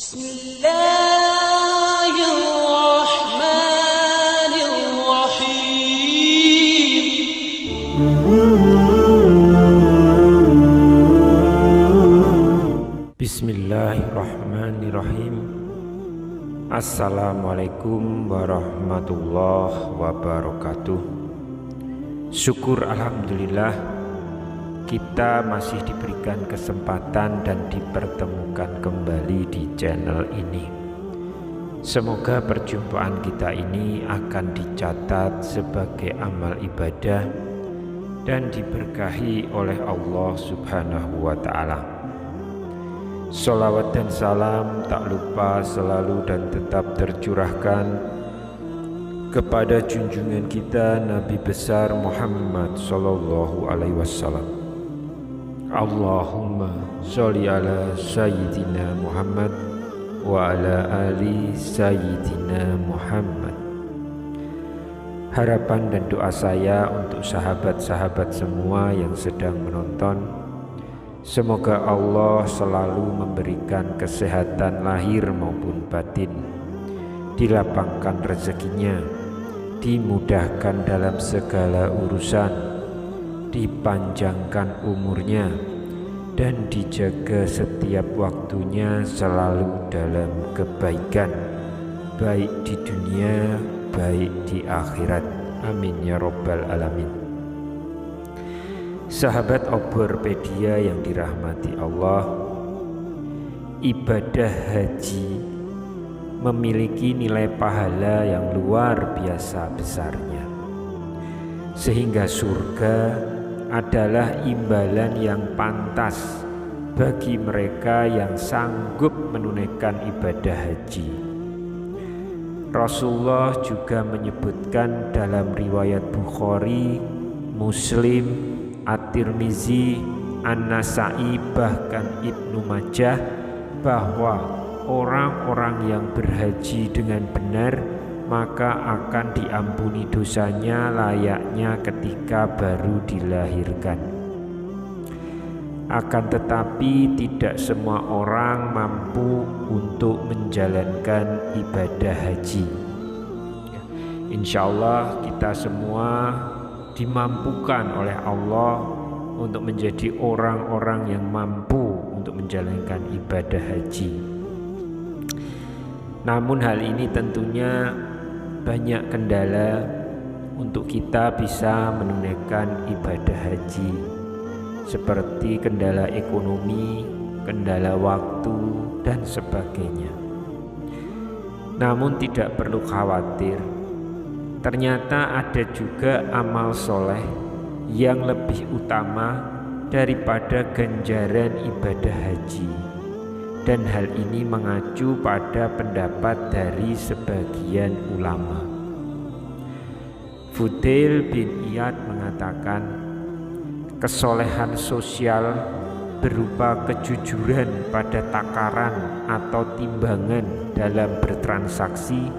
Bismillahirrahmanirrahim. Assalamualaikum warahmatullahi wabarakatuh. Syukur alhamdulillah kita masih diberikan kesempatan dan dipertemukan kembali di channel ini. Semoga perjumpaan kita ini akan dicatat sebagai amal ibadah dan diberkahi oleh Allah Subhanahu wa ta'ala. Sholawat dan salam tak lupa selalu dan tetap tercurahkan kepada junjungan kita Nabi besar Muhammad sallallahu alaihi wasallam. Allahumma sholli ala sayyidina Muhammad wa ala ali sayyidina Muhammad. Harapan dan doa saya untuk sahabat-sahabat semua yang sedang menonton, semoga Allah selalu memberikan kesehatan lahir maupun batin, dilapangkan rezekinya, dimudahkan dalam segala urusan, dipanjangkan umurnya, dan dijaga setiap waktunya selalu dalam kebaikan, baik di dunia, baik di akhirat. Amin ya rabbal alamin. Sahabat Obropedia yang dirahmati Allah, ibadah haji memiliki nilai pahala yang luar biasa besarnya, sehingga surga adalah imbalan yang pantas bagi mereka yang sanggup menunaikan ibadah haji. Rasulullah juga menyebutkan dalam riwayat Bukhari, Muslim, At-Tirmizi, An-Nasa'i, bahkan Ibnu Majah, bahwa orang-orang yang berhaji dengan benar maka akan diampuni dosanya layaknya ketika baru dilahirkan. Akan tetapi tidak semua orang mampu untuk menjalankan ibadah haji. Insya Allah kita semua dimampukan oleh Allah untuk menjadi orang-orang yang mampu untuk menjalankan ibadah haji. Namun hal ini tentunya banyak kendala untuk kita bisa menunaikan ibadah haji, seperti kendala ekonomi, kendala waktu, dan sebagainya. Namun tidak perlu khawatir, ternyata ada juga amal soleh yang lebih utama daripada ganjaran ibadah haji, dan hal ini mengacu pada pendapat dari sebagian ulama. Fudail bin Iyad mengatakan, kesolehan sosial berupa kejujuran pada takaran atau timbangan dalam bertransaksi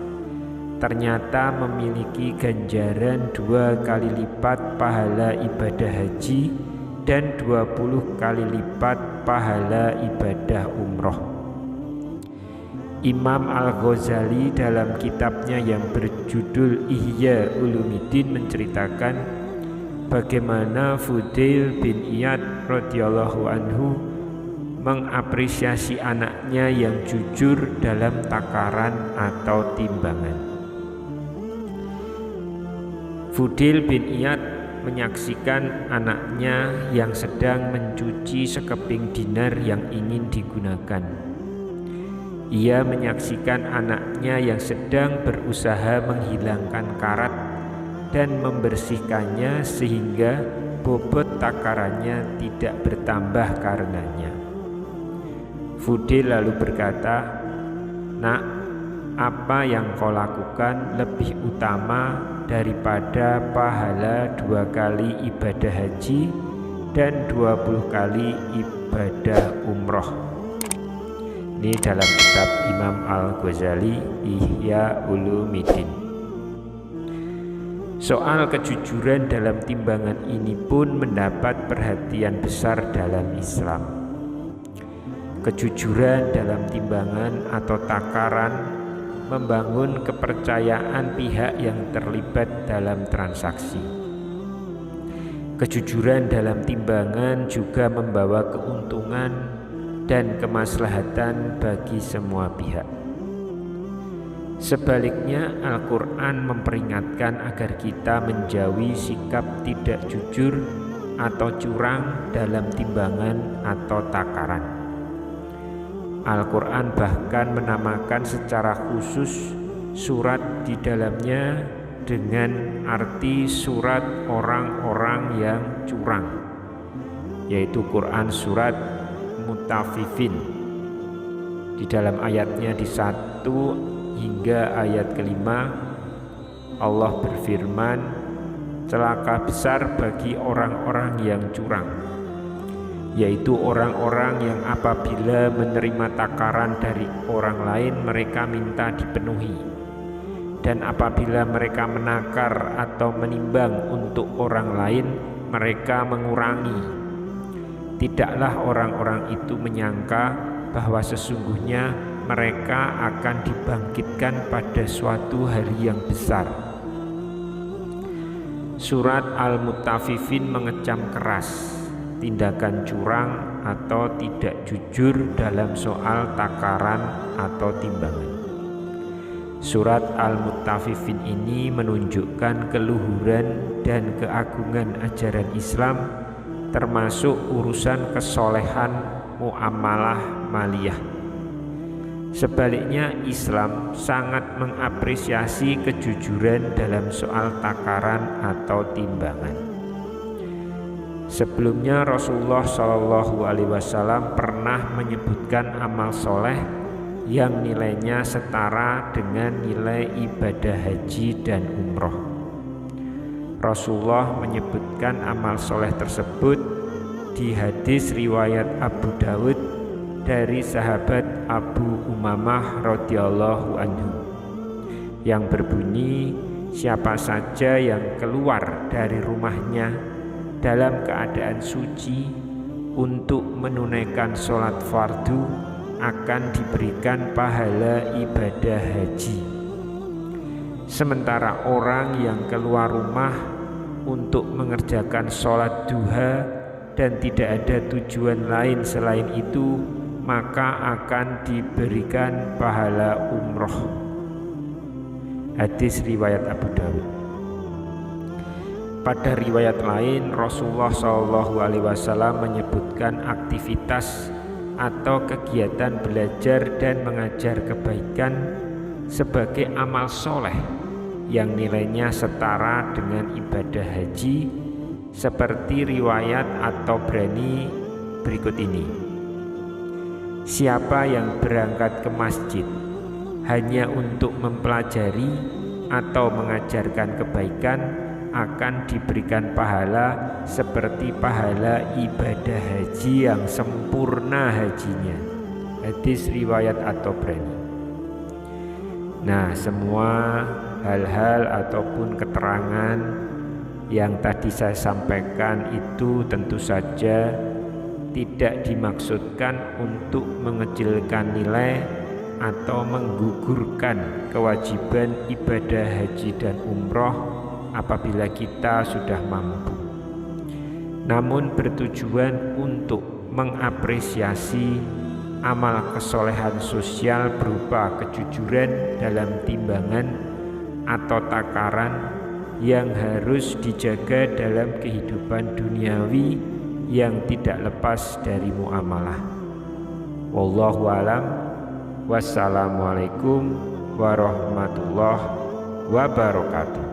ternyata memiliki ganjaran 2 kali lipat pahala ibadah haji dan 20 kali lipat pahala ibadah umroh. Imam Al-Ghazali dalam kitabnya yang berjudul Ihya Ulumuddin menceritakan bagaimana Fudail bin Iyad radhiyallahu anhu mengapresiasi anaknya yang jujur dalam takaran atau timbangan. Fudail bin Iyad menyaksikan anaknya yang sedang mencuci sekeping dinar yang ingin digunakan. Ia menyaksikan anaknya yang sedang berusaha menghilangkan karat dan membersihkannya sehingga bobot takarannya tidak bertambah karenanya. Fudail lalu berkata, "Nak, apa yang kau lakukan lebih utama daripada pahala 2 kali ibadah haji dan 20 kali ibadah umroh." Ini dalam kitab Imam Al-Ghazali Ihya Ulumuddin. Soal kejujuran dalam timbangan ini pun mendapat perhatian besar dalam Islam. kejujuran dalam timbangan atau takaran, membangun kepercayaan pihak yang terlibat dalam transaksi. Kejujuran dalam timbangan juga membawa keuntungan dan kemaslahatan bagi semua pihak. Sebaliknya, Al-Quran memperingatkan agar kita menjauhi sikap tidak jujur atau curang dalam timbangan atau takaran. Al-Quran bahkan menamakan secara khusus surat di dalamnya dengan arti surat orang-orang yang curang, yaitu Quran surat Mutaffifin. Di dalam ayatnya di 1 hingga ayat kelima, Allah berfirman, celaka besar bagi orang-orang yang curang, yaitu orang-orang yang apabila menerima takaran dari orang lain mereka minta dipenuhi, dan apabila mereka menakar atau menimbang untuk orang lain mereka mengurangi. Tidaklah orang-orang itu menyangka bahwa sesungguhnya mereka akan dibangkitkan pada suatu hari yang besar. Surat Al-Mutaffifin mengecam keras tindakan curang atau tidak jujur dalam soal takaran atau timbangan. Surat Al-Mutaffifin ini menunjukkan keluhuran dan keagungan ajaran Islam, termasuk urusan kesolehan muamalah maliyah. Sebaliknya, Islam sangat mengapresiasi kejujuran dalam soal takaran atau timbangan. Sebelumnya Rasulullah SAW pernah menyebutkan amal soleh yang nilainya setara dengan nilai ibadah haji dan umroh. Rasulullah menyebutkan amal soleh tersebut di hadis riwayat Abu Dawud dari sahabat Abu Umamah radhiyallahu anhu yang berbunyi, siapa saja yang keluar dari rumahnya dalam keadaan suci untuk menunaikan sholat fardu akan diberikan pahala ibadah haji. Sementara orang yang keluar rumah untuk mengerjakan sholat duha dan tidak ada tujuan lain selain itu, maka akan diberikan pahala umroh. Hadis riwayat Abu Dawud. Pada riwayat lain, Rasulullah SAW menyebutkan aktivitas atau kegiatan belajar dan mengajar kebaikan sebagai amal soleh yang nilainya setara dengan ibadah haji, seperti riwayat At-Tabrani berikut ini. Siapa yang berangkat ke masjid hanya untuk mempelajari atau mengajarkan kebaikan akan diberikan pahala seperti pahala ibadah haji yang sempurna hajinya. Hadis riwayat At-Tabrani. Nah, semua hal-hal ataupun keterangan yang tadi saya sampaikan itu tentu saja tidak dimaksudkan untuk mengecilkan nilai atau menggugurkan kewajiban ibadah haji dan umroh apabila kita sudah mampu, namun bertujuan untuk mengapresiasi amal kesolehan sosial berupa kejujuran dalam timbangan atau takaran yang harus dijaga dalam kehidupan duniawi yang tidak lepas dari muamalah. Wallahu a'lam. Wassalamualaikum warahmatullahi wabarakatuh.